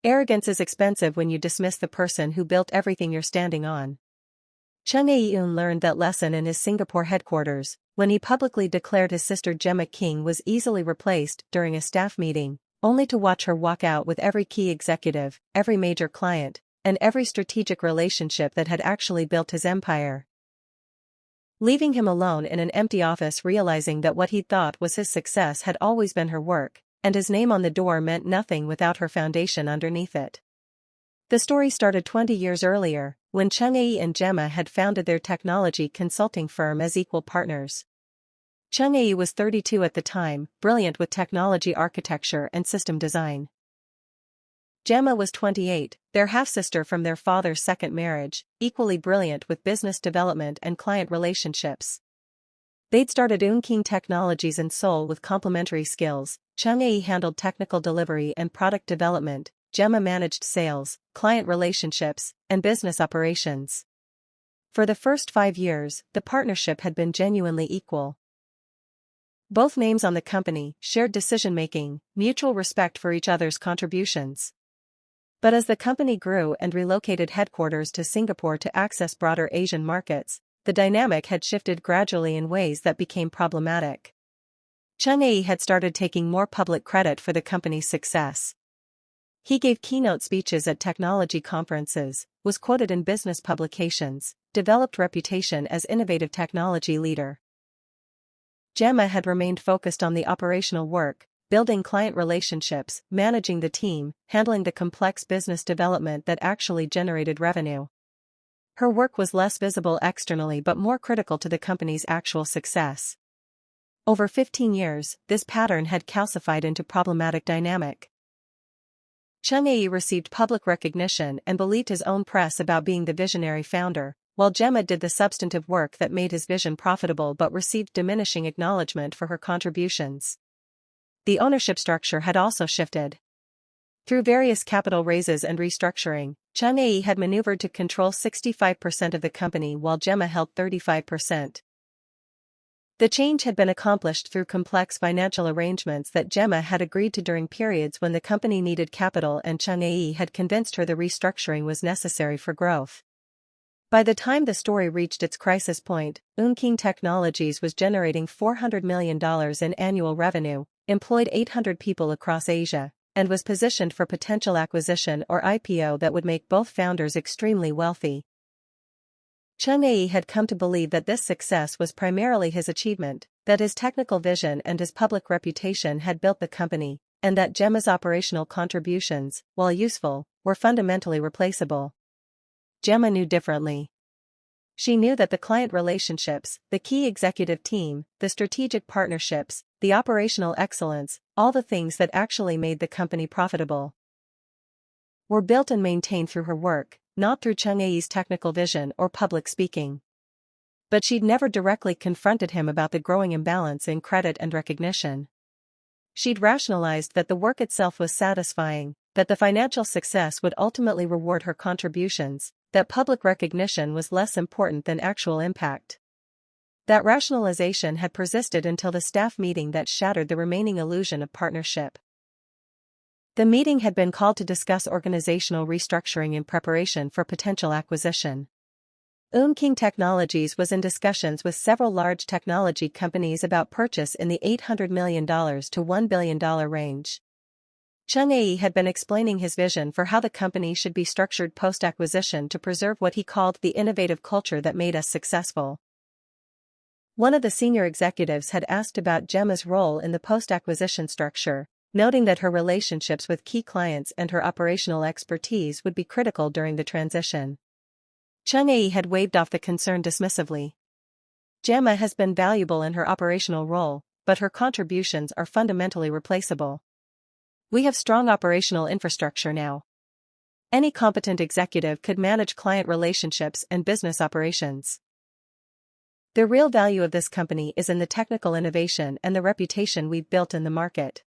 Arrogance is expensive when you dismiss the person who built everything you're standing on. Chung-Ae Eun learned that lesson in his Singapore headquarters, when he publicly declared his sister GEMMA King was easily replaced during a staff meeting, only to watch her walk out with every key executive, every major client, and every strategic relationship that had actually built his empire. Leaving him alone in an empty office, realizing that what he thought was his success had always been her work, and his name on the door meant nothing without her foundation underneath it. The story started 20 years earlier, when Chung-Ae and GEMMA had founded their technology consulting firm as equal partners. Chung-Ae was 32 at the time, brilliant with technology architecture and system design. GEMMA was 28, their half-sister from their father's second marriage, equally brilliant with business development and client relationships. They'd started Eun-King Technologies in Seoul with complementary skills. Chung-Ae handled technical delivery and product development, GEMMA managed sales, client relationships, and business operations. For the first 5 years, the partnership had been genuinely equal. Both names on the company, shared decision-making, mutual respect for each other's contributions. But as the company grew and relocated headquarters to Singapore to access broader Asian markets, the dynamic had shifted gradually in ways that became problematic. Chung-Ae had started taking more public credit for the company's success. He gave keynote speeches at technology conferences, was quoted in business publications, developed reputation as innovative technology leader. GEMMA had remained focused on the operational work, building client relationships, managing the team, handling the complex business development that actually generated revenue. Her work was less visible externally but more critical to the company's actual success. Over 15 years, this pattern had calcified into problematic dynamic. Chung-Ae received public recognition and believed his own press about being the visionary founder, while GEMMA did the substantive work that made his vision profitable but received diminishing acknowledgement for her contributions. The ownership structure had also shifted. Through various capital raises and restructuring, Chung-Ae had maneuvered to control 65% of the company while GEMMA held 35%. The change had been accomplished through complex financial arrangements that GEMMA had agreed to during periods when the company needed capital and Chung-Ae had convinced her the restructuring was necessary for growth. By the time the story reached its crisis point, Eun-King Technologies was generating $400 million in annual revenue, employed 800 people across Asia, and was positioned for potential acquisition or IPO that would make both founders extremely wealthy. Chung-Ae had come to believe that this success was primarily his achievement, that his technical vision and his public reputation had built the company, and that GEMMA's operational contributions, while useful, were fundamentally replaceable. GEMMA knew differently. She knew that the client relationships, the key executive team, the strategic partnerships, the operational excellence, all the things that actually made the company profitable, were built and maintained through her work, not through Chung-Ae's technical vision or public speaking. But she'd never directly confronted him about the growing imbalance in credit and recognition. She'd rationalized that the work itself was satisfying, that the financial success would ultimately reward her contributions, that public recognition was less important than actual impact. That rationalization had persisted until the staff meeting that shattered the remaining illusion of partnership. The meeting had been called to discuss organizational restructuring in preparation for potential acquisition. Eun-King Technologies was in discussions with several large technology companies about purchase in the $800 million to $1 billion range. Chung-Ae had been explaining his vision for how the company should be structured post-acquisition to preserve what he called the innovative culture that made us successful. One of the senior executives had asked about GEMMA's role in the post-acquisition structure, noting that her relationships with key clients and her operational expertise would be critical during the transition. Chung-Ae had waved off the concern dismissively. GEMMA has been valuable in her operational role, but her contributions are fundamentally replaceable. We have strong operational infrastructure now. Any competent executive could manage client relationships and business operations. The real value of this company is in the technical innovation and the reputation we've built in the market.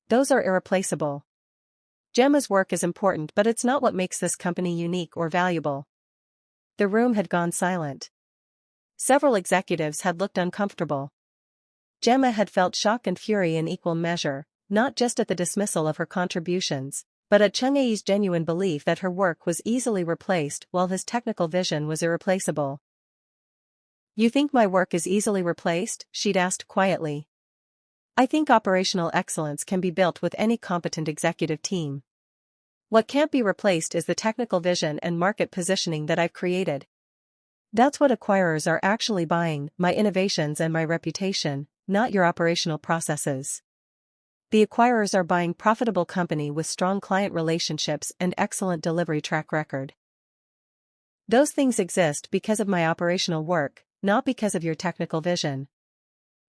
Those are irreplaceable. GEMMA's work is important, but it's not what makes this company unique or valuable. The room had gone silent. Several executives had looked uncomfortable. GEMMA had felt shock and fury in equal measure, not just at the dismissal of her contributions, but at Chung-Ae's genuine belief that her work was easily replaced while his technical vision was irreplaceable. "You think my work is easily replaced?" she'd asked quietly. "I think operational excellence can be built with any competent executive team. What can't be replaced is the technical vision and market positioning that I've created. That's what acquirers are actually buying, my innovations and my reputation, not your operational processes. The acquirers are buying profitable company with strong client relationships and excellent delivery track record. Those things exist because of my operational work, not because of your technical vision.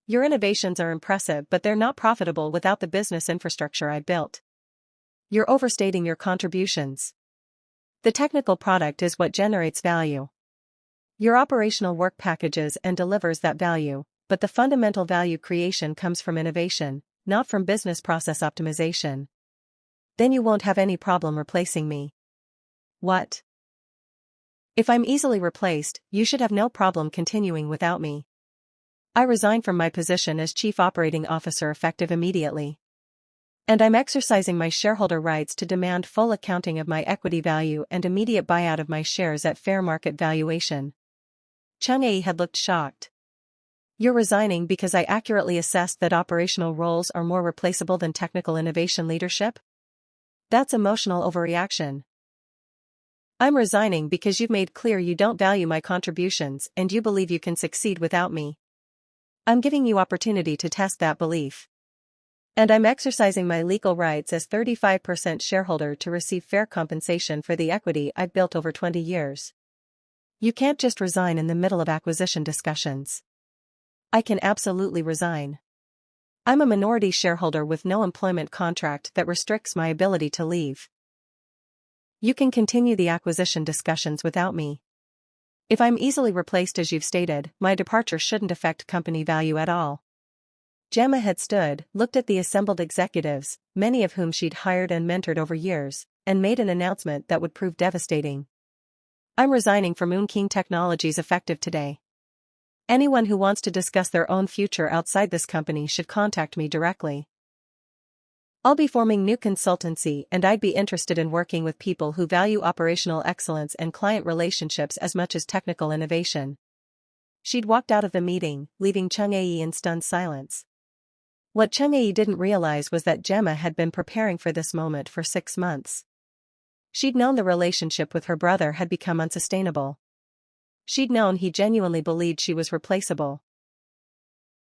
Your innovations are impressive, but they're not profitable without the business infrastructure I built. You're overstating your contributions. The technical product is what generates value. Your operational work packages and delivers that value, but the fundamental value creation comes from innovation, not from business process optimization. Then you won't have any problem replacing me." "What? If I'm easily replaced, you should have no problem continuing without me. I resign from my position as Chief Operating Officer effective immediately. And I'm exercising my shareholder rights to demand full accounting of my equity value and immediate buyout of my shares at fair market valuation." Chung-Ae had looked shocked. "You're resigning because I accurately assessed that operational roles are more replaceable than technical innovation leadership? That's emotional overreaction." "I'm resigning because you've made clear you don't value my contributions and you believe you can succeed without me. I'm giving you opportunity to test that belief. And I'm exercising my legal rights as 35% shareholder to receive fair compensation for the equity I've built over 20 years. You can't just resign in the middle of acquisition discussions." "I can absolutely resign. I'm a minority shareholder with no employment contract that restricts my ability to leave. You can continue the acquisition discussions without me. If I'm easily replaced as you've stated, my departure shouldn't affect company value at all." GEMMA had stood, looked at the assembled executives, many of whom she'd hired and mentored over years, and made an announcement that would prove devastating. "I'm resigning from Eun-King Technologies effective today. Anyone who wants to discuss their own future outside this company should contact me directly. I'll be forming new consultancy and I'd be interested in working with people who value operational excellence and client relationships as much as technical innovation." She'd walked out of the meeting, leaving Chung-Ae in stunned silence. What Chung-Ae didn't realize was that GEMMA had been preparing for this moment for 6 months. She'd known the relationship with her brother had become unsustainable. She'd known he genuinely believed she was replaceable.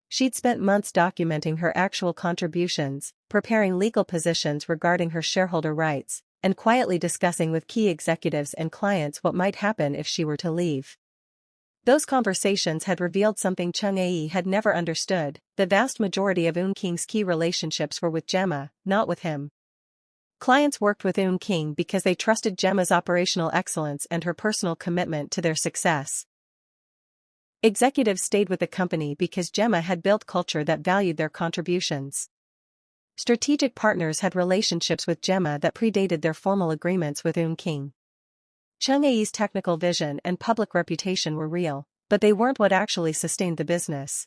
She'd spent months documenting her actual contributions, preparing legal positions regarding her shareholder rights, and quietly discussing with key executives and clients what might happen if she were to leave. Those conversations had revealed something Chung-Ae had never understood: the vast majority of Eun-King's key relationships were with GEMMA, not with him. Clients worked with Eun-King because they trusted GEMMA's operational excellence and her personal commitment to their success. Executives stayed with the company because GEMMA had built culture that valued their contributions. Strategic partners had relationships with GEMMA that predated their formal agreements with Eun-King. Chung-Ae's technical vision and public reputation were real, but they weren't what actually sustained the business.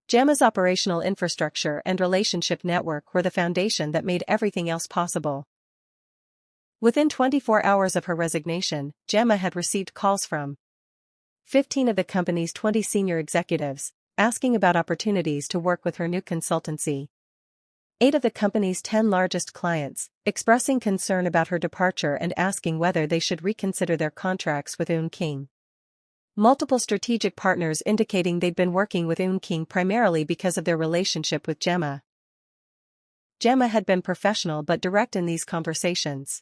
GEMMA's operational infrastructure and relationship network were the foundation that made everything else possible. Within 24 hours of her resignation, GEMMA had received calls from 15 of the company's 20 senior executives, asking about opportunities to work with her new consultancy. 8 of the company's 10 largest clients, expressing concern about her departure and asking whether they should reconsider their contracts with Eun-King. Multiple strategic partners indicating they'd been working with Eun-King primarily because of their relationship with GEMMA. GEMMA had been professional but direct in these conversations.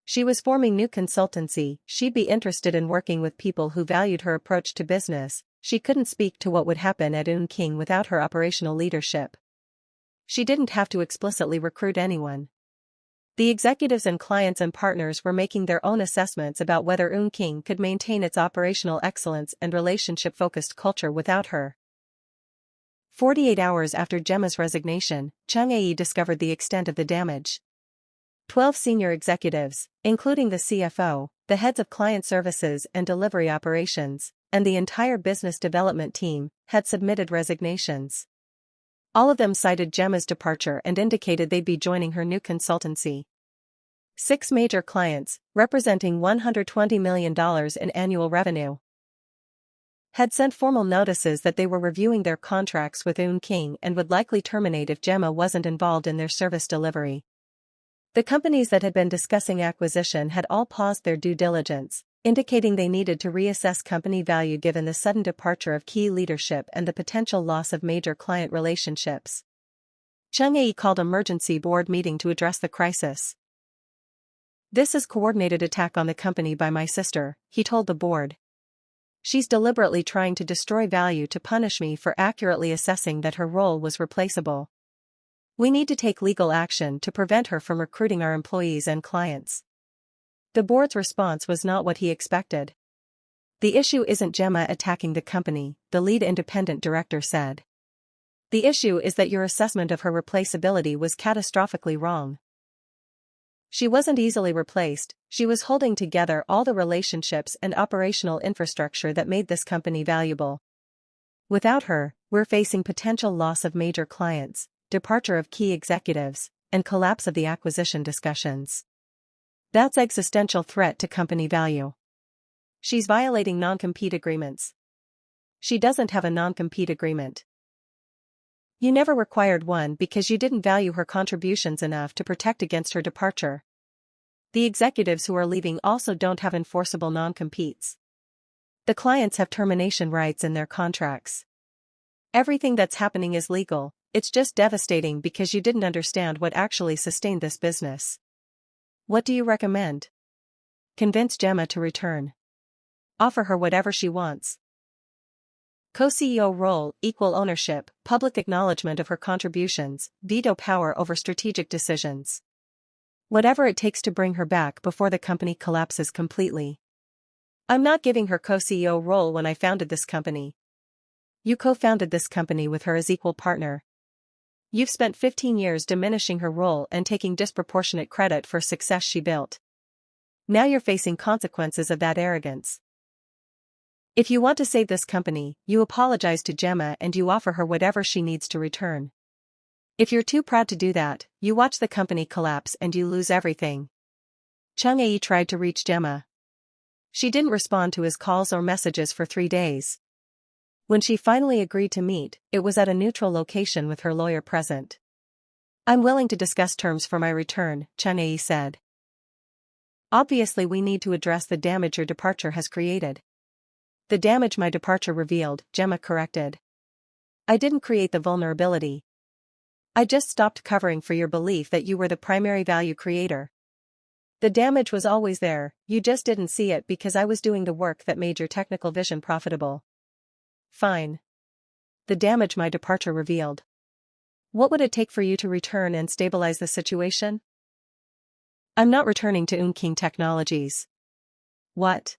She was forming new consultancy, she'd be interested in working with people who valued her approach to business. She couldn't speak to what would happen at Eun-King without her operational leadership. She didn't have to explicitly recruit anyone. The executives and clients and partners were making their own assessments about whether Eun-King could maintain its operational excellence and relationship-focused culture without her. 48 hours after GEMMA's resignation, Chung-Ae discovered the extent of the damage. 12 senior executives, including the CFO, the heads of client services and delivery operations, and the entire business development team, had submitted resignations. All of them cited GEMMA's departure and indicated they'd be joining her new consultancy. 6 major clients, representing $120 million in annual revenue, had sent formal notices that they were reviewing their contracts with Eun-King and would likely terminate if GEMMA wasn't involved in their service delivery. The companies that had been discussing acquisition had all paused their due diligence, indicating they needed to reassess company value given the sudden departure of key leadership and the potential loss of major client relationships. Chung-Ae called an emergency board meeting to address the crisis. "This is coordinated attack on the company by my sister," he told the board. "She's deliberately trying to destroy value to punish me for accurately assessing that her role was replaceable. We need to take legal action to prevent her from recruiting our employees and clients." The board's response was not what he expected. "The issue isn't GEMMA attacking the company," the lead independent director said. "The issue is that your assessment of her replaceability was catastrophically wrong. She wasn't easily replaced, she was holding together all the relationships and operational infrastructure that made this company valuable. Without her, we're facing potential loss of major clients, departure of key executives, and collapse of the acquisition discussions. That's existential threat to company value. She's violating non-compete agreements. She doesn't have a non-compete agreement. You never required one because you didn't value her contributions enough to protect against her departure. The executives who are leaving also don't have enforceable non-competes. The clients have termination rights in their contracts. Everything that's happening is legal, it's just devastating because you didn't understand what actually sustained this business. What do you recommend? Convince GEMMA to return. Offer her whatever she wants. Co-CEO role, equal ownership, public acknowledgement of her contributions, veto power over strategic decisions. Whatever it takes to bring her back before the company collapses completely. I'm not giving her co-CEO role when I founded this company. You co-founded this company with her as equal partner. You've spent 15 years diminishing her role and taking disproportionate credit for success she built. Now you're facing consequences of that arrogance. If you want to save this company, you apologize to GEMMA and you offer her whatever she needs to return. If you're too proud to do that, you watch the company collapse and you lose everything." Chung-Ae tried to reach GEMMA. She didn't respond to his calls or messages for 3 days. When she finally agreed to meet, it was at a neutral location with her lawyer present. "I'm willing to discuss terms for my return," Chung-Ae said. "Obviously we need to address the damage your departure has created." "The damage my departure revealed," GEMMA corrected. "I didn't create the vulnerability. I just stopped covering for your belief that you were the primary value creator. The damage was always there, you just didn't see it because I was doing the work that made your technical vision profitable." "Fine. The damage my departure revealed. What would it take for you to return and stabilize the situation?" "I'm not returning to Eun-King Technologies." "What?"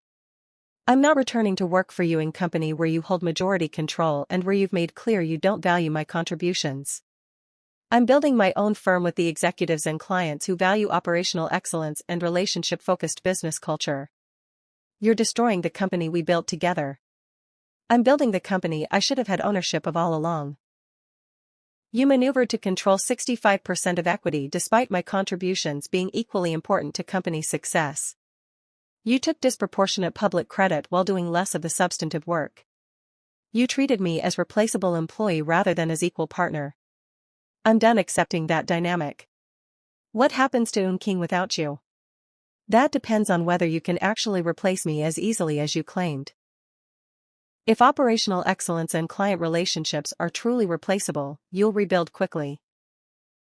"I'm not returning to work for you in company where you hold majority control and where you've made clear you don't value my contributions. I'm building my own firm with the executives and clients who value operational excellence and relationship-focused business culture. You're destroying the company we built together. I'm building the company I should have had ownership of all along. You maneuvered to control 65% of equity despite my contributions being equally important to company success. You took disproportionate public credit while doing less of the substantive work. You treated me as replaceable employee rather than as equal partner. I'm done accepting that dynamic. What happens to Eun-King without you? That depends on whether you can actually replace me as easily as you claimed. If operational excellence and client relationships are truly replaceable, you'll rebuild quickly.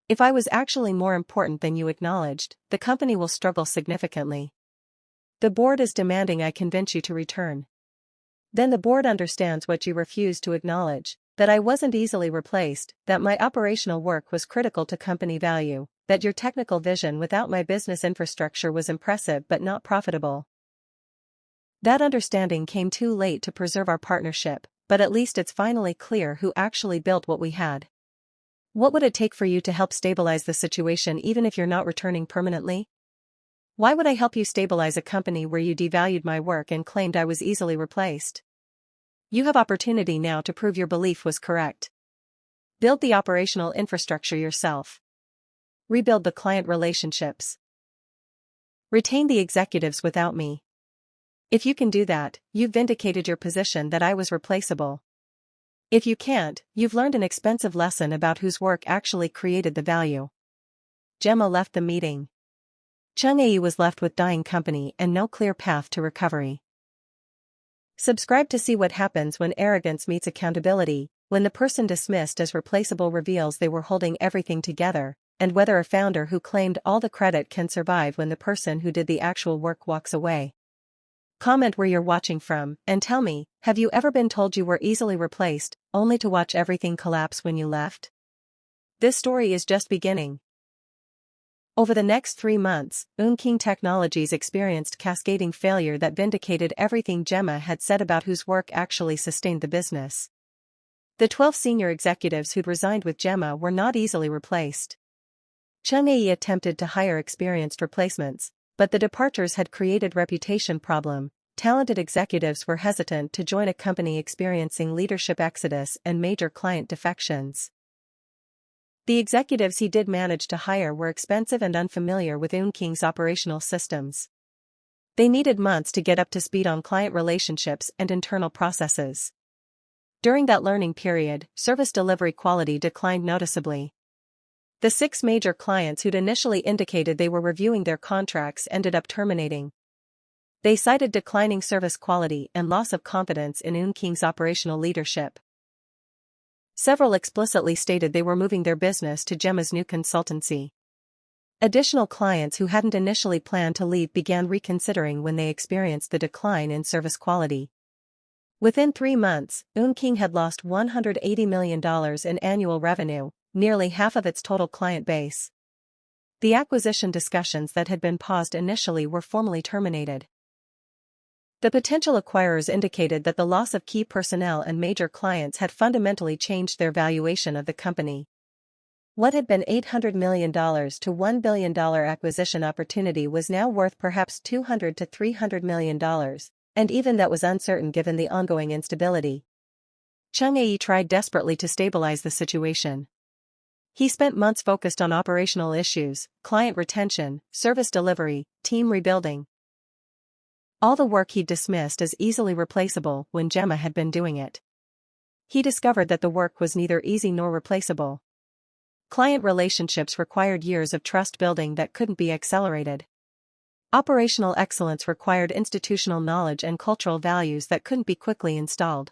If I was actually more important than you acknowledged, the company will struggle significantly. The board is demanding I convince you to return. Then the board understands what you refuse to acknowledge, that I wasn't easily replaced, that my operational work was critical to company value, that your technical vision without my business infrastructure was impressive but not profitable. That understanding came too late to preserve our partnership, but at least it's finally clear who actually built what we had. What would it take for you to help stabilize the situation even if you're not returning permanently? Why would I help you stabilize a company where you devalued my work and claimed I was easily replaced? You have opportunity now to prove your belief was correct. Build the operational infrastructure yourself. Rebuild the client relationships. Retain the executives without me. If you can do that, you've vindicated your position that I was replaceable. If you can't, you've learned an expensive lesson about whose work actually created the value. GEMMA left the meeting. Chung-Ae was left with dying company and no clear path to recovery. Subscribe to see what happens when arrogance meets accountability, when the person dismissed as replaceable reveals they were holding everything together, and whether a founder who claimed all the credit can survive when the person who did the actual work walks away. Comment where you're watching from, and tell me, have you ever been told you were easily replaced, only to watch everything collapse when you left? This story is just beginning. Over the next 3 months, Eun-King Technologies experienced cascading failure that vindicated everything GEMMA had said about whose work actually sustained the business. The 12 senior executives who'd resigned with GEMMA were not easily replaced. Chung-Ae attempted to hire experienced replacements, but the departures had created reputation problem. Talented executives were hesitant to join a company experiencing leadership exodus and major client defections. The executives he did manage to hire were expensive and unfamiliar with Eun-King's operational systems. They needed months to get up to speed on client relationships and internal processes. During that learning period, service delivery quality declined noticeably. The 6 major clients who'd initially indicated they were reviewing their contracts ended up terminating. They cited declining service quality and loss of confidence in Eun-King's operational leadership. Several explicitly stated they were moving their business to GEMMA's new consultancy. Additional clients who hadn't initially planned to leave began reconsidering when they experienced the decline in service quality. Within 3 months, Eun-King had lost $180 million in annual revenue, nearly half of its total client base. The acquisition discussions that had been paused initially were formally terminated. The potential acquirers indicated that the loss of key personnel and major clients had fundamentally changed their valuation of the company. What had been $800 million to $1 billion acquisition opportunity was now worth perhaps $200 to $300 million, and even that was uncertain given the ongoing instability. Chung-Ae tried desperately to stabilize the situation. He spent months focused on operational issues, client retention, service delivery, team rebuilding. All the work he'd dismissed as easily replaceable when GEMMA had been doing it. He discovered that the work was neither easy nor replaceable. Client relationships required years of trust building that couldn't be accelerated. Operational excellence required institutional knowledge and cultural values that couldn't be quickly installed.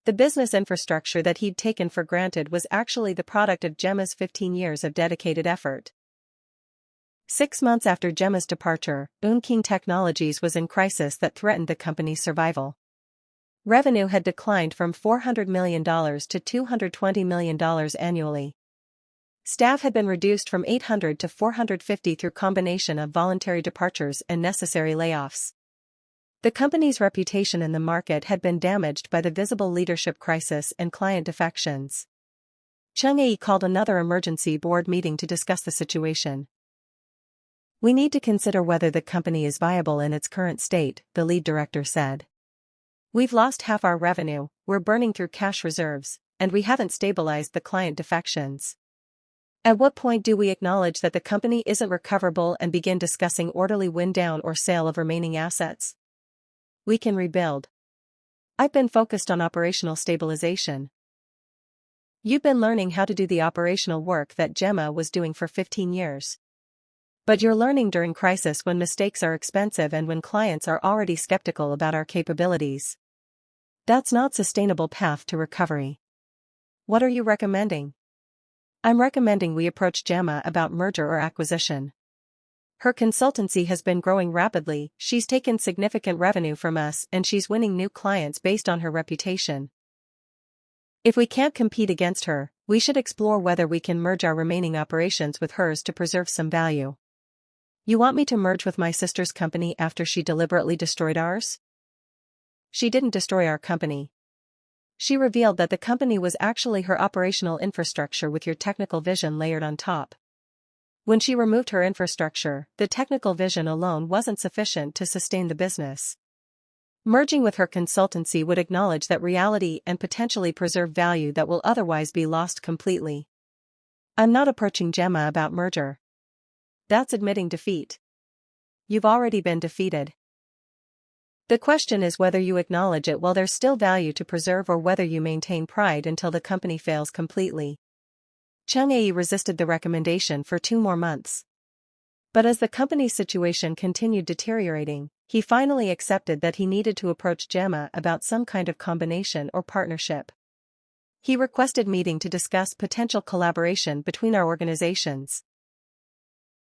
The business infrastructure that he'd taken for granted was actually the product of GEMMA's 15 years of dedicated effort. 6 months after GEMMA's departure, Eun-King Technologies was in crisis that threatened the company's survival. Revenue had declined from $400 million to $220 million annually. Staff had been reduced from 800 to 450 through combination of voluntary departures and necessary layoffs. The company's reputation in the market had been damaged by the visible leadership crisis and client defections. Chung-Ae called another emergency board meeting to discuss the situation. "We need to consider whether the company is viable in its current state," the lead director said. "We've lost half our revenue, we're burning through cash reserves, and we haven't stabilized the client defections. At what point do we acknowledge that the company isn't recoverable and begin discussing orderly wind down or sale of remaining assets? We can rebuild. I've been focused on operational stabilization. You've been learning how to do the operational work that GEMMA was doing for 15 years. But you're learning during crisis when mistakes are expensive and when clients are already skeptical about our capabilities. That's not a sustainable path to recovery. What are you recommending?" "I'm recommending we approach GEMMA about merger or acquisition. Her consultancy has been growing rapidly, she's taken significant revenue from us and she's winning new clients based on her reputation. If we can't compete against her, we should explore whether we can merge our remaining operations with hers to preserve some value." "You want me to merge with my sister's company after she deliberately destroyed ours?" "She didn't destroy our company. She revealed that the company was actually her operational infrastructure with your technical vision layered on top. When she removed her infrastructure, the technical vision alone wasn't sufficient to sustain the business. Merging with her consultancy would acknowledge that reality and potentially preserve value that will otherwise be lost completely. I'm not approaching GEMMA about merger. That's admitting defeat. you've already been defeated. The question is whether you acknowledge it while there's still value to preserve or whether you maintain pride until the company fails completely. Chung-Ae resisted the recommendation for 2 more months. But as the company's situation continued deteriorating, he finally accepted that he needed to approach GEMMA about some kind of combination or partnership. He requested a meeting to discuss potential collaboration between our organizations.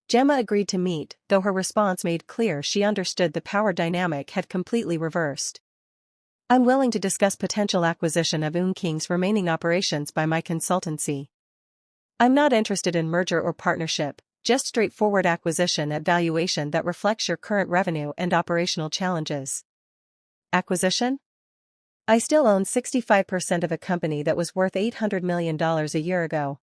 GEMMA agreed to meet, though her response made clear she understood the power dynamic had completely reversed. I'm willing to discuss potential acquisition of Eun-King's remaining operations by my consultancy. I'm not interested in merger or partnership, just straightforward acquisition at valuation that reflects your current revenue and operational challenges. Acquisition? I still own 65% of a company that was worth $800 million a year ago.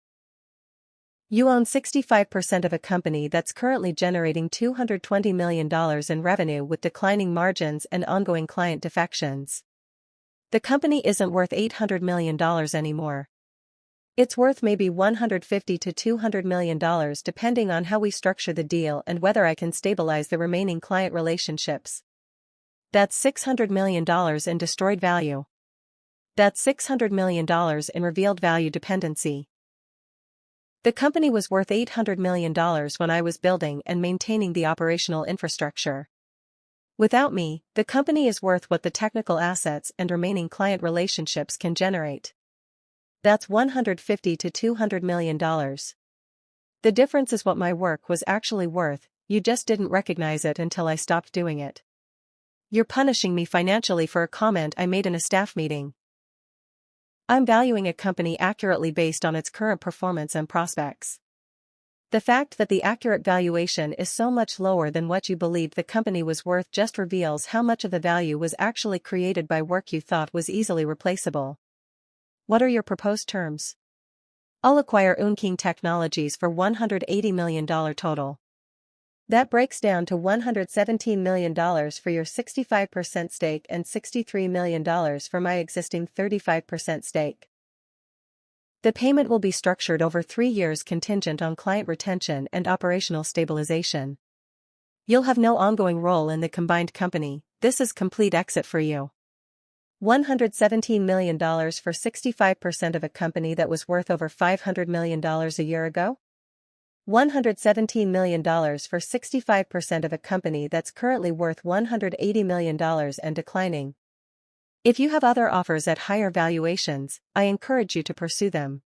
You own 65% of a company that's currently generating $220 million in revenue with declining margins and ongoing client defections. The company isn't worth $800 million anymore. It's worth maybe $150 to $200 million depending on how we structure the deal and whether I can stabilize the remaining client relationships. That's $600 million in destroyed value. That's $600 million in revealed value dependency. The company was worth $800 million when I was building and maintaining the operational infrastructure. Without me, the company is worth what the technical assets and remaining client relationships can generate. That's $150 to $200 million. The difference is what my work was actually worth, you just didn't recognize it until I stopped doing it. You're punishing me financially for a comment I made in a staff meeting. I'm valuing a company accurately based on its current performance and prospects. The fact that the accurate valuation is so much lower than what you believed the company was worth just reveals how much of the value was actually created by work you thought was easily replaceable. What are your proposed terms? I'll acquire Eun-King Technologies for $180 million total. That breaks down to $117 million for your 65% stake and $63 million for my existing 35% stake. The payment will be structured over 3 years contingent on client retention and operational stabilization. You'll have no ongoing role in the combined company, this is complete exit for you. $117 million for 65% of a company that was worth over $500 million a year ago? $117 million for 65% of a company that's currently worth $180 million and declining. If you have other offers at higher valuations, I encourage you to pursue them.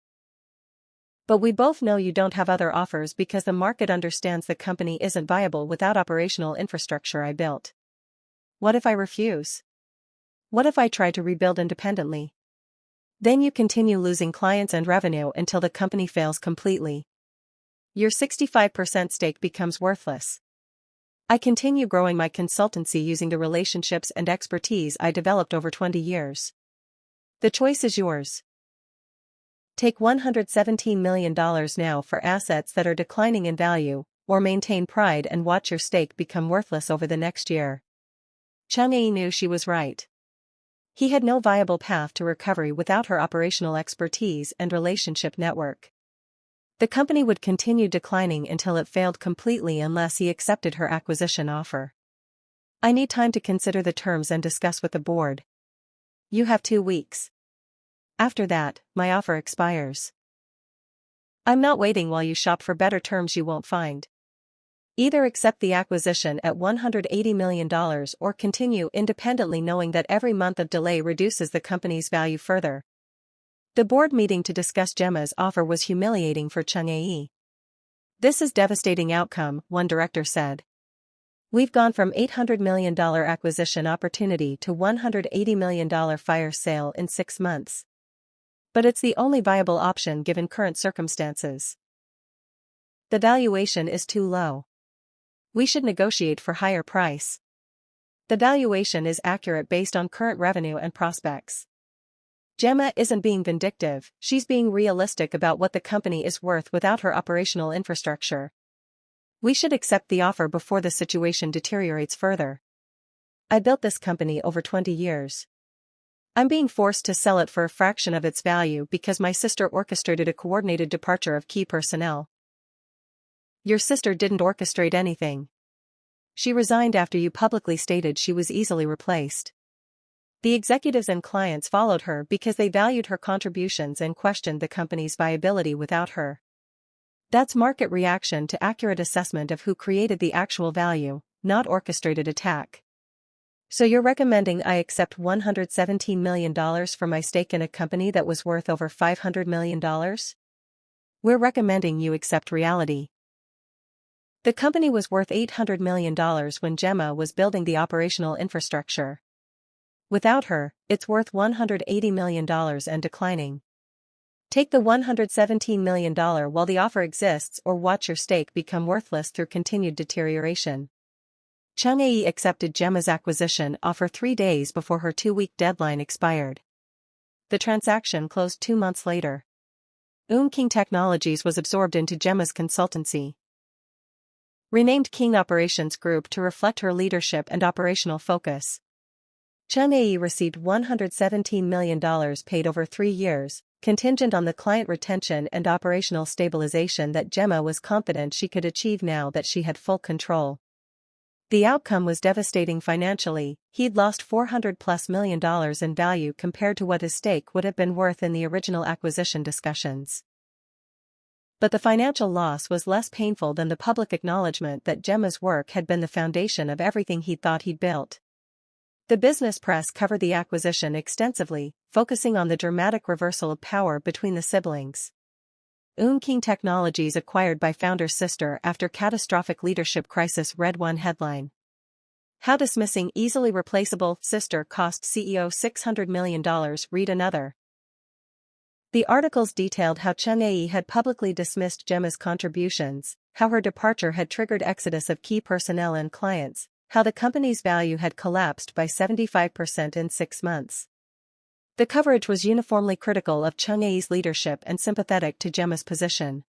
But we both know you don't have other offers because the market understands the company isn't viable without operational infrastructure I built. What if I refuse? What if I try to rebuild independently? Then you continue losing clients and revenue until the company fails completely. Your 65% stake becomes worthless. I continue growing my consultancy using the relationships and expertise I developed over 20 years. The choice is yours. Take $117 million now for assets that are declining in value, or maintain pride and watch your stake become worthless over the next year. Chung-Ae knew she was right. He had no viable path to recovery without her operational expertise and relationship network. The company would continue declining until it failed completely unless he accepted her acquisition offer. I need time to consider the terms and discuss with the board. You have 2 weeks. After that, my offer expires. I'm not waiting while you shop for better terms you won't find. Either accept the acquisition at $180 million or continue independently knowing that every month of delay reduces the company's value further. The board meeting to discuss GEMMA's offer was humiliating for Chung-Ae. This is devastating outcome, one director said. We've gone from $800 million acquisition opportunity to $180 million fire sale in 6 months. But it's the only viable option given current circumstances. The valuation is too low. We should negotiate for higher price. The valuation is accurate based on current revenue and prospects. GEMMA isn't being vindictive, she's being realistic about what the company is worth without her operational infrastructure. We should accept the offer before the situation deteriorates further. I built this company over 20 years. I'm being forced to sell it for a fraction of its value because my sister orchestrated a coordinated departure of key personnel. Your sister didn't orchestrate anything. She resigned after you publicly stated she was easily replaced. The executives and clients followed her because they valued her contributions and questioned the company's viability without her. That's market reaction to accurate assessment of who created the actual value, not orchestrated attack. So you're recommending I accept $117 million for my stake in a company that was worth over $500 million? We're recommending you accept reality. The company was worth $800 million when GEMMA was building the operational infrastructure. Without her, it's worth $180 million and declining. Take the $117 million while the offer exists or watch your stake become worthless through continued deterioration. Chung-Ae accepted GEMMA's acquisition offer 3 days before her 2-week deadline expired. The transaction closed 2 months later. Eun-King Technologies was absorbed into GEMMA's consultancy. Renamed King Operations Group to reflect her leadership and operational focus. Chung-Ae received $117 million paid over 3 years, contingent on the client retention and operational stabilization that GEMMA was confident she could achieve now that she had full control. The outcome was devastating financially. He'd lost $400+ million in value compared to what his stake would have been worth in the original acquisition discussions. But the financial loss was less painful than the public acknowledgement that GEMMA's work had been the foundation of everything he thought he'd built. The business press covered the acquisition extensively, focusing on the dramatic reversal of power between the siblings. Eun-King Technologies acquired by founder's sister after catastrophic leadership crisis read one headline. How dismissing easily replaceable sister cost CEO $600 million, read another. The articles detailed how Chung-Ae had publicly dismissed GEMMA's contributions, how her departure had triggered exodus of key personnel and clients, how the company's value had collapsed by 75% in 6 months. The coverage was uniformly critical of Chung-Ae's leadership and sympathetic to GEMMA's position.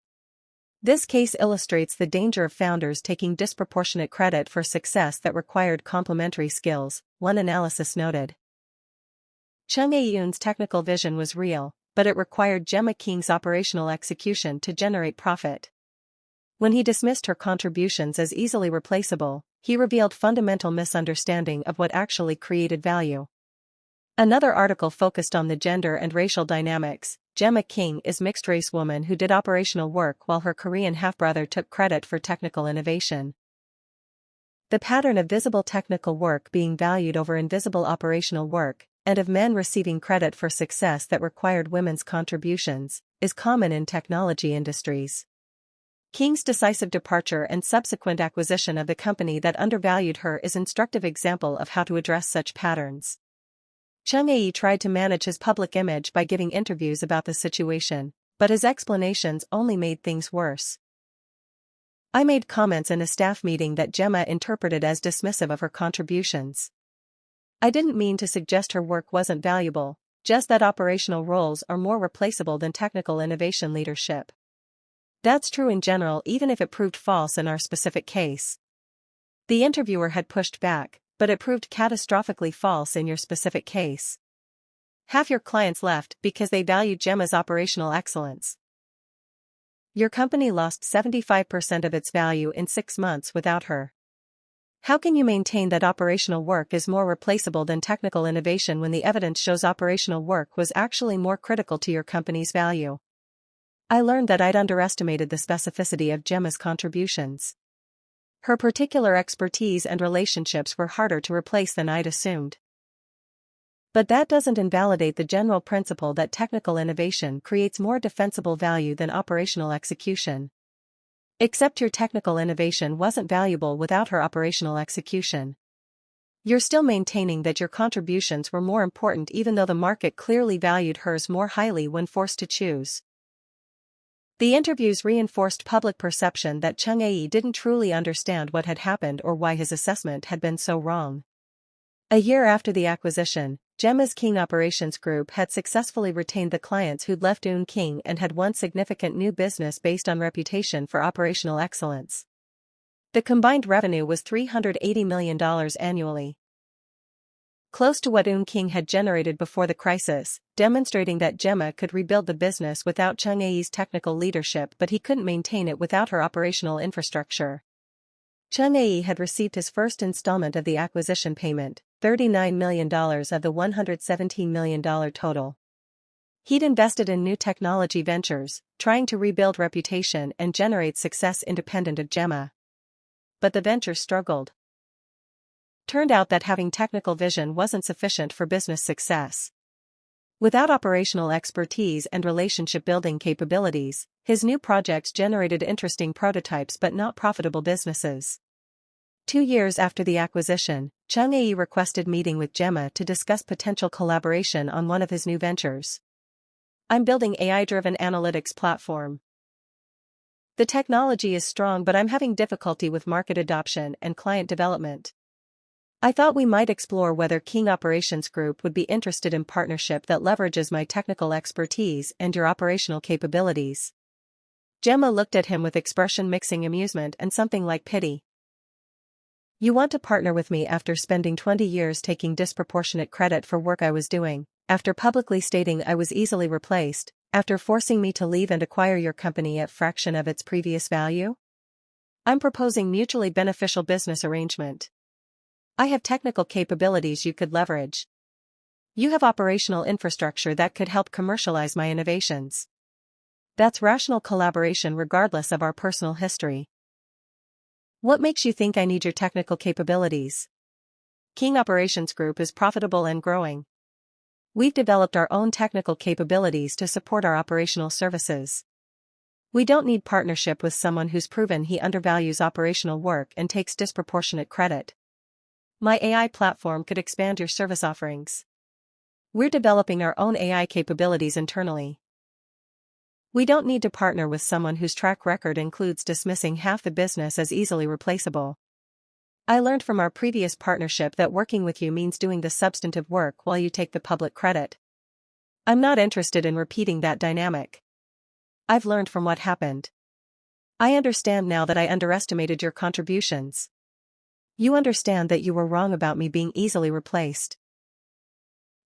This case illustrates the danger of founders taking disproportionate credit for success that required complementary skills, one analysis noted. Chung-Ae Eun's technical vision was real, but it required GEMMA King's operational execution to generate profit. When he dismissed her contributions as easily replaceable, he revealed fundamental misunderstanding of what actually created value. Another article focused on the gender and racial dynamics. GEMMA King is mixed-race woman who did operational work while her Korean half-brother took credit for technical innovation. The pattern of visible technical work being valued over invisible operational work, and of men receiving credit for success that required women's contributions, is common in technology industries. King's decisive departure and subsequent acquisition of the company that undervalued her is an instructive example of how to address such patterns. Chung-Ae tried to manage his public image by giving interviews about the situation, but his explanations only made things worse. I made comments in a staff meeting that GEMMA interpreted as dismissive of her contributions. I didn't mean to suggest her work wasn't valuable, just that operational roles are more replaceable than technical innovation leadership. That's true in general even if it proved false in our specific case. The interviewer had pushed back, but it proved catastrophically false in your specific case. Half your clients left because they valued GEMMA's operational excellence. Your company lost 75% of its value in 6 months without her. How can you maintain that operational work is more replaceable than technical innovation when the evidence shows operational work was actually more critical to your company's value? I learned that I'd underestimated the specificity of GEMMA's contributions. Her particular expertise and relationships were harder to replace than I'd assumed. But that doesn't invalidate the general principle that technical innovation creates more defensible value than operational execution. Except your technical innovation wasn't valuable without her operational execution. You're still maintaining that your contributions were more important even though the market clearly valued hers more highly when forced to choose. The interviews reinforced public perception that Chung-Ae didn't truly understand what had happened or why his assessment had been so wrong. A year after the acquisition, GEMMA's King Operations Group had successfully retained the clients who'd left Eun-King and had won significant new business based on reputation for operational excellence. The combined revenue was $380 million annually. Close to what Eun-King had generated before the crisis, demonstrating that GEMMA could rebuild the business without Chung-Ae's technical leadership but he couldn't maintain it without her operational infrastructure. Chung-Ae had received his first installment of the acquisition payment, $39 million of the $117 million total. He'd invested in new technology ventures, trying to rebuild reputation and generate success independent of GEMMA. But the venture struggled. Turned out that having technical vision wasn't sufficient for business success. Without operational expertise and relationship-building capabilities, his new projects generated interesting prototypes but not profitable businesses. 2 years after the acquisition, Chung-Ae requested meeting with GEMMA to discuss potential collaboration on one of his new ventures. I'm building AI-driven analytics platform. The technology is strong, but I'm having difficulty with market adoption and client development. I thought we might explore whether King Operations Group would be interested in partnership that leverages my technical expertise and your operational capabilities. GEMMA looked at him with expression mixing amusement and something like pity. You want to partner with me after spending 20 years taking disproportionate credit for work I was doing, after publicly stating I was easily replaced, after forcing me to leave and acquire your company at a fraction of its previous value? I'm proposing mutually beneficial business arrangement. I have technical capabilities you could leverage. You have operational infrastructure that could help commercialize my innovations. That's rational collaboration regardless of our personal history. What makes you think I need your technical capabilities? King Operations Group is profitable and growing. We've developed our own technical capabilities to support our operational services. We don't need partnership with someone who's proven he undervalues operational work and takes disproportionate credit. My AI platform could expand your service offerings. We're developing our own AI capabilities internally. We don't need to partner with someone whose track record includes dismissing half the business as easily replaceable. I learned from our previous partnership that working with you means doing the substantive work while you take the public credit. I'm not interested in repeating that dynamic. I've learned from what happened. I understand now that I underestimated your contributions. You understand that you were wrong about me being easily replaced.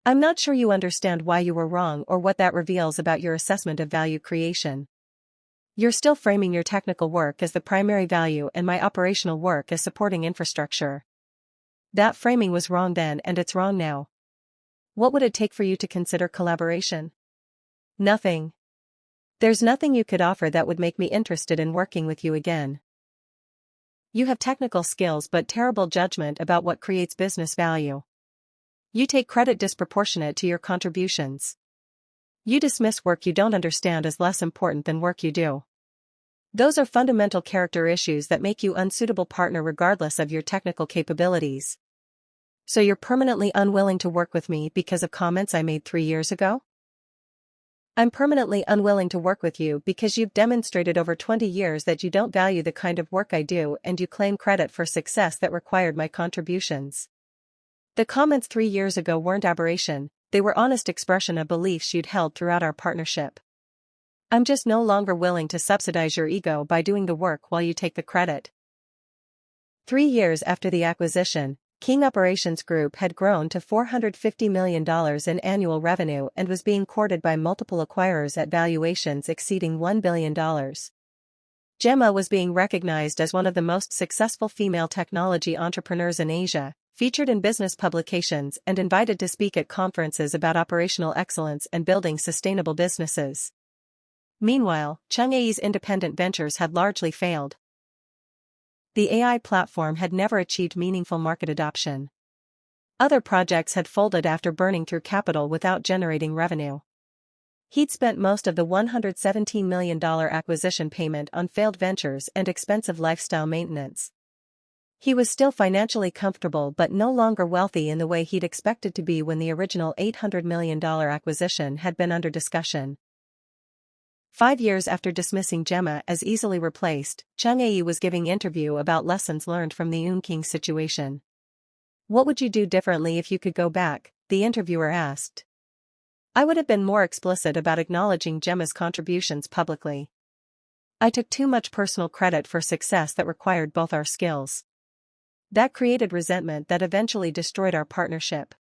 I'm not sure you understand why you were wrong or what that reveals about your assessment of value creation. You're still framing your technical work as the primary value and my operational work as supporting infrastructure. That framing was wrong then and it's wrong now. What would it take for you to consider collaboration? Nothing. There's nothing you could offer that would make me interested in working with you again. You have technical skills but terrible judgment about what creates business value. You take credit disproportionate to your contributions. You dismiss work you don't understand as less important than work you do. Those are fundamental character issues that make you unsuitable partner regardless of your technical capabilities. So you're permanently unwilling to work with me because of comments I made 3 years ago? I'm permanently unwilling to work with you because you've demonstrated over 20 years that you don't value the kind of work I do and you claim credit for success that required my contributions. The comments 3 years ago weren't aberration, they were honest expression of beliefs you'd held throughout our partnership. I'm just no longer willing to subsidize your ego by doing the work while you take the credit. 3 years after the acquisition, King Operations Group had grown to $450 million in annual revenue and was being courted by multiple acquirers at valuations exceeding $1 billion. GEMMA was being recognized as one of the most successful female technology entrepreneurs in Asia, featured in business publications and invited to speak at conferences about operational excellence and building sustainable businesses. Meanwhile, Chung-Ae's independent ventures had largely failed. The AI platform had never achieved meaningful market adoption. Other projects had folded after burning through capital without generating revenue. He'd spent most of the $117 million acquisition payment on failed ventures and expensive lifestyle maintenance. He was still financially comfortable but no longer wealthy in the way he'd expected to be when the original $800 million acquisition had been under discussion. 5 years after dismissing GEMMA as easily replaced, Chung-Ae was giving interview about lessons learned from the Eun-King situation. What would you do differently if you could go back? The interviewer asked. I would have been more explicit about acknowledging GEMMA's contributions publicly. I took too much personal credit for success that required both our skills. That created resentment that eventually destroyed our partnership.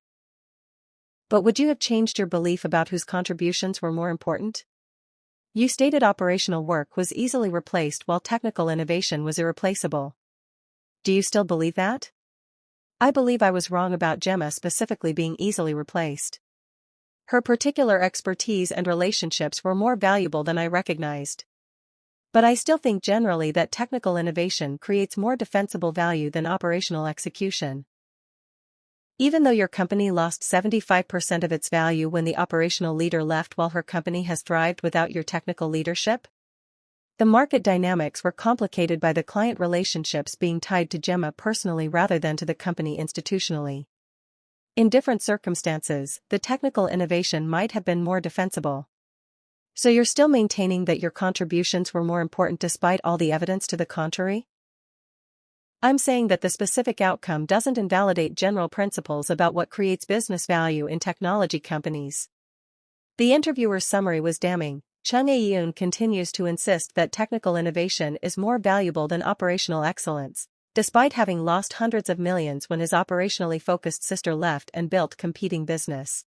But would you have changed your belief about whose contributions were more important? You stated operational work was easily replaced while technical innovation was irreplaceable. Do you still believe that? I believe I was wrong about Gemma specifically being easily replaced. Her particular expertise and relationships were more valuable than I recognized. But I still think generally that technical innovation creates more defensible value than operational execution. Even though your company lost 75% of its value when the operational leader left while her company has thrived without your technical leadership? The market dynamics were complicated by the client relationships being tied to Gemma personally rather than to the company institutionally. In different circumstances, the technical innovation might have been more defensible. So you're still maintaining that your contributions were more important despite all the evidence to the contrary? I'm saying that the specific outcome doesn't invalidate general principles about what creates business value in technology companies. The interviewer's summary was damning. Chung-Ae Eun continues to insist that technical innovation is more valuable than operational excellence, despite having lost hundreds of millions when his operationally focused sister left and built competing business.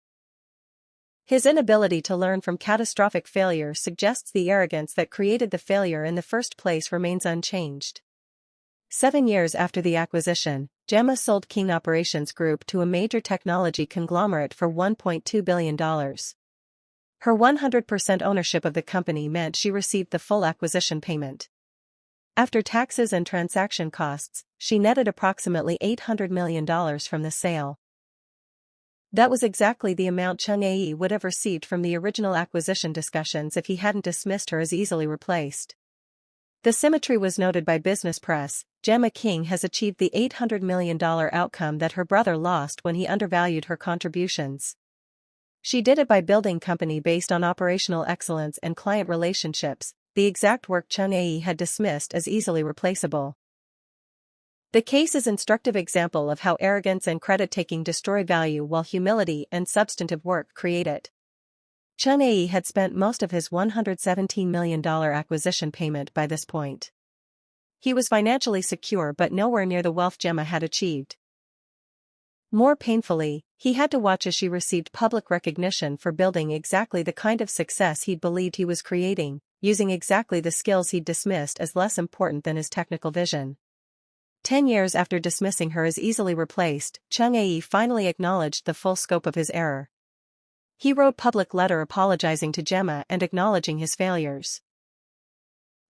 His inability to learn from catastrophic failure suggests the arrogance that created the failure in the first place remains unchanged. 7 years after the acquisition, GEMMA sold King Operations Group to a major technology conglomerate for $1.2 billion. Her 100% ownership of the company meant she received the full acquisition payment. After taxes and transaction costs, she netted approximately $800 million from the sale. That was exactly the amount Chung-Ae would have received from the original acquisition discussions if he hadn't dismissed her as easily replaced. The symmetry was noted by business press. GEMMA King has achieved the $800 million outcome that her brother lost when he undervalued her contributions. She did it by building company based on operational excellence and client relationships, the exact work Chung-Ae had dismissed as easily replaceable. The case is an instructive example of how arrogance and credit-taking destroy value while humility and substantive work create it. Chung-Ae had spent most of his $117 million acquisition payment by this point. He was financially secure but nowhere near the wealth Gemma had achieved. More painfully, he had to watch as she received public recognition for building exactly the kind of success he'd believed he was creating, using exactly the skills he'd dismissed as less important than his technical vision. 10 years after dismissing her as easily replaced, Chung-Ae finally acknowledged the full scope of his error. He wrote a public letter apologizing to Gemma and acknowledging his failures.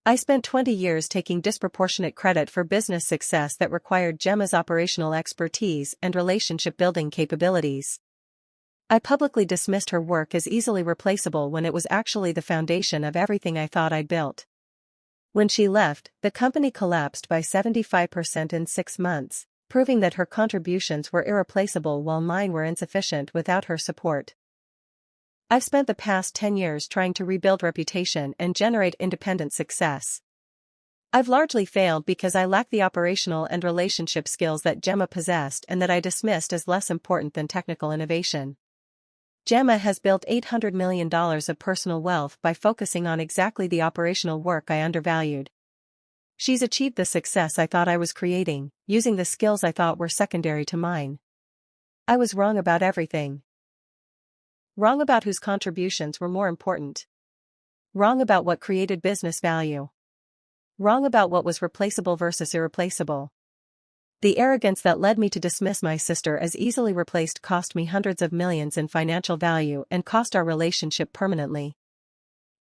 I spent 20 years taking disproportionate credit for business success that required Gemma's operational expertise and relationship-building capabilities. I publicly dismissed her work as easily replaceable when it was actually the foundation of everything I thought I'd built. When she left, the company collapsed by 75% in 6 months, proving that her contributions were irreplaceable while mine were insufficient without her support. I've spent the past 10 years trying to rebuild reputation and generate independent success. I've largely failed because I lack the operational and relationship skills that Gemma possessed and that I dismissed as less important than technical innovation. Gemma has built $800 million of personal wealth by focusing on exactly the operational work I undervalued. She's achieved the success I thought I was creating, using the skills I thought were secondary to mine. I was wrong about everything. Wrong about whose contributions were more important. Wrong about what created business value. Wrong about what was replaceable versus irreplaceable. The arrogance that led me to dismiss my sister as easily replaced cost me hundreds of millions in financial value and cost our relationship permanently.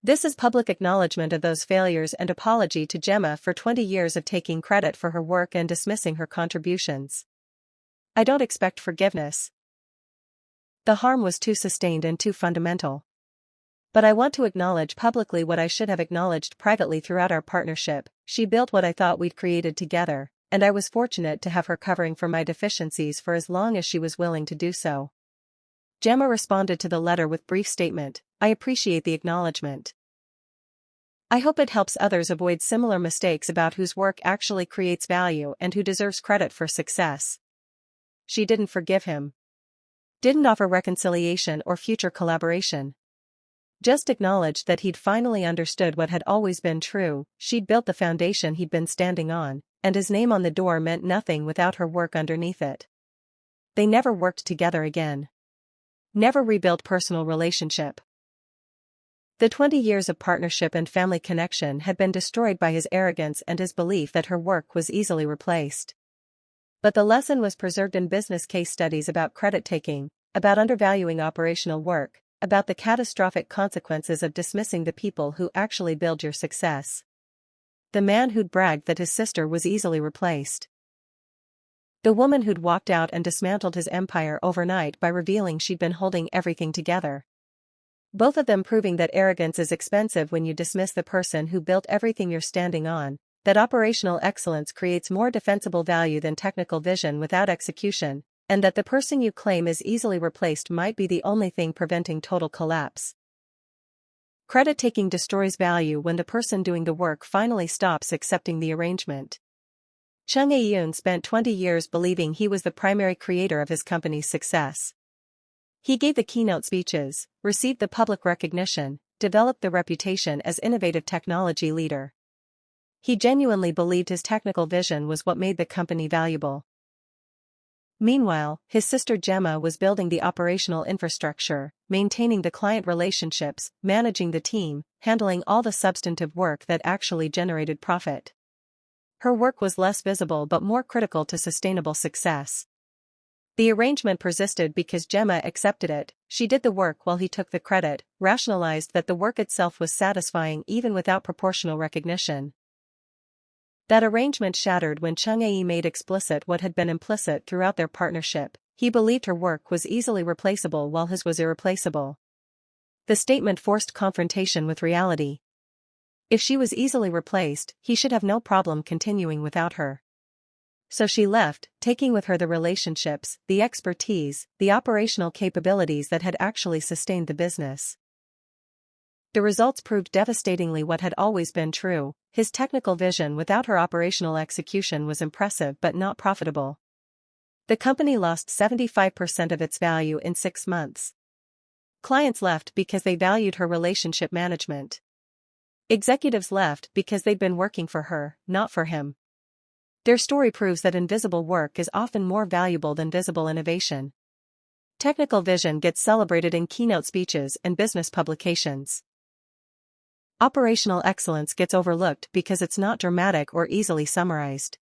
This is public acknowledgement of those failures and apology to Gemma for 20 years of taking credit for her work and dismissing her contributions. I don't expect forgiveness. The harm was too sustained and too fundamental. But I want to acknowledge publicly what I should have acknowledged privately throughout our partnership. She built what I thought we'd created together, and I was fortunate to have her covering for my deficiencies for as long as she was willing to do so. Gemma responded to the letter with brief statement, "I appreciate the acknowledgement. I hope it helps others avoid similar mistakes about whose work actually creates value and who deserves credit for success." She didn't forgive him. Didn't offer reconciliation or future collaboration. Just acknowledged that he'd finally understood what had always been true. She'd built the foundation he'd been standing on, and his name on the door meant nothing without her work underneath it. They never worked together again. Never rebuilt personal relationship. The 20 years of partnership and family connection had been destroyed by his arrogance and his belief that her work was easily replaced. But the lesson was preserved in business case studies about credit taking, about undervaluing operational work, about the catastrophic consequences of dismissing the people who actually build your success. The man who'd bragged that his sister was easily replaced. The woman who'd walked out and dismantled his empire overnight by revealing she'd been holding everything together. Both of them proving that arrogance is expensive when you dismiss the person who built everything you're standing on, that operational excellence creates more defensible value than technical vision without execution, and that the person you claim is easily replaced might be the only thing preventing total collapse. Credit taking destroys value when the person doing the work finally stops accepting the arrangement. Chung-Ae Eun spent 20 years believing he was the primary creator of his company's success. He gave the keynote speeches, received the public recognition, developed the reputation as innovative technology leader. He genuinely believed his technical vision was what made the company valuable. Meanwhile, his sister GEMMA was building the operational infrastructure, maintaining the client relationships, managing the team, handling all the substantive work that actually generated profit. Her work was less visible but more critical to sustainable success. The arrangement persisted because GEMMA accepted it. She did the work while he took the credit, rationalized that the work itself was satisfying even without proportional recognition. That arrangement shattered when Chung-Ae made explicit what had been implicit throughout their partnership. He believed her work was easily replaceable while his was irreplaceable. The statement forced confrontation with reality. If she was easily replaced, he should have no problem continuing without her. So she left, taking with her the relationships, the expertise, the operational capabilities that had actually sustained the business. The results proved devastatingly what had always been true. His technical vision without her operational execution was impressive but not profitable. The company lost 75% of its value in 6 months. Clients left because they valued her relationship management. Executives left because they'd been working for her, not for him. Their story proves that invisible work is often more valuable than visible innovation. Technical vision gets celebrated in keynote speeches and business publications. Operational excellence gets overlooked because it's not dramatic or easily summarized.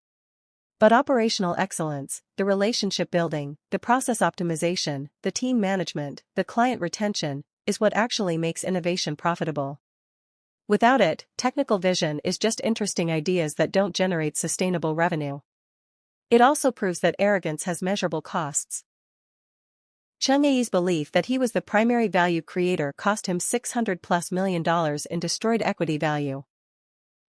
But operational excellence, the relationship building, the process optimization, the team management, the client retention, is what actually makes innovation profitable. Without it, technical vision is just interesting ideas that don't generate sustainable revenue. It also proves that arrogance has measurable costs. Chung-Ae's belief that he was the primary value creator cost him $600+ million in destroyed equity value.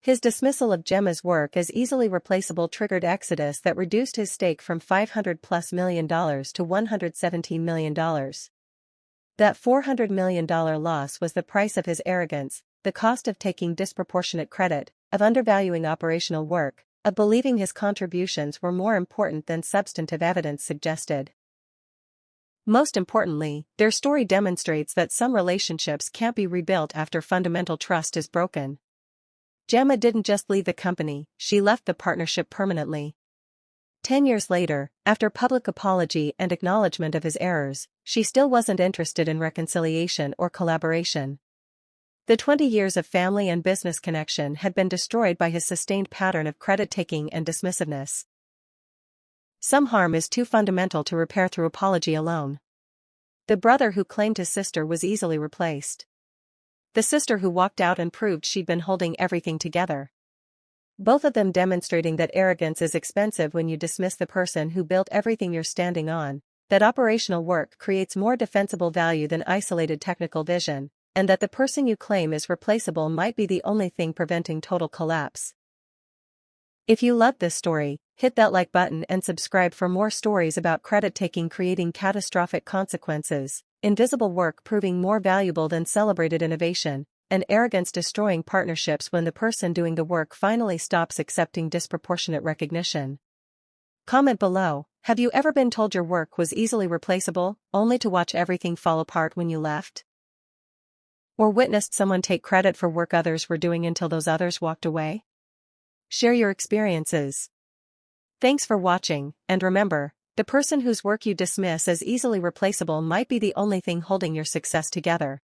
His dismissal of GEMMA's work as easily replaceable triggered exodus that reduced his stake from $500+ million to $117 million. That $400 million loss was the price of his arrogance, the cost of taking disproportionate credit, of undervaluing operational work, of believing his contributions were more important than substantive evidence suggested. Most importantly, their story demonstrates that some relationships can't be rebuilt after fundamental trust is broken. GEMMA didn't just leave the company, she left the partnership permanently. 10 years later, after public apology and acknowledgement of his errors, she still wasn't interested in reconciliation or collaboration. The 20 years of family and business connection had been destroyed by his sustained pattern of credit-taking and dismissiveness. Some harm is too fundamental to repair through apology alone. The brother who claimed his sister was easily replaced. The sister who walked out and proved she'd been holding everything together. Both of them demonstrating that arrogance is expensive when you dismiss the person who built everything you're standing on, that operational work creates more defensible value than isolated technical vision, and that the person you claim is replaceable might be the only thing preventing total collapse. If you loved this story, hit that like button and subscribe for more stories about credit-taking creating catastrophic consequences, invisible work proving more valuable than celebrated innovation, and arrogance destroying partnerships when the person doing the work finally stops accepting disproportionate recognition. Comment below, have you ever been told your work was easily replaceable, only to watch everything fall apart when you left? Or witnessed someone take credit for work others were doing until those others walked away? Share your experiences. Thanks for watching, and remember, the person whose work you dismiss as easily replaceable might be the only thing holding your success together.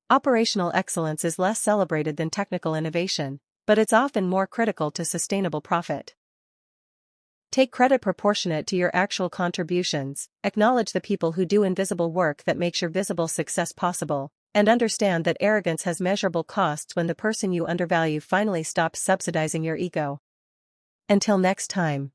Operational excellence is less celebrated than technical innovation, but it's often more critical to sustainable profit. Take credit proportionate to your actual contributions, acknowledge the people who do invisible work that makes your visible success possible, and understand that arrogance has measurable costs when the person you undervalue finally stops subsidizing your ego. Until next time.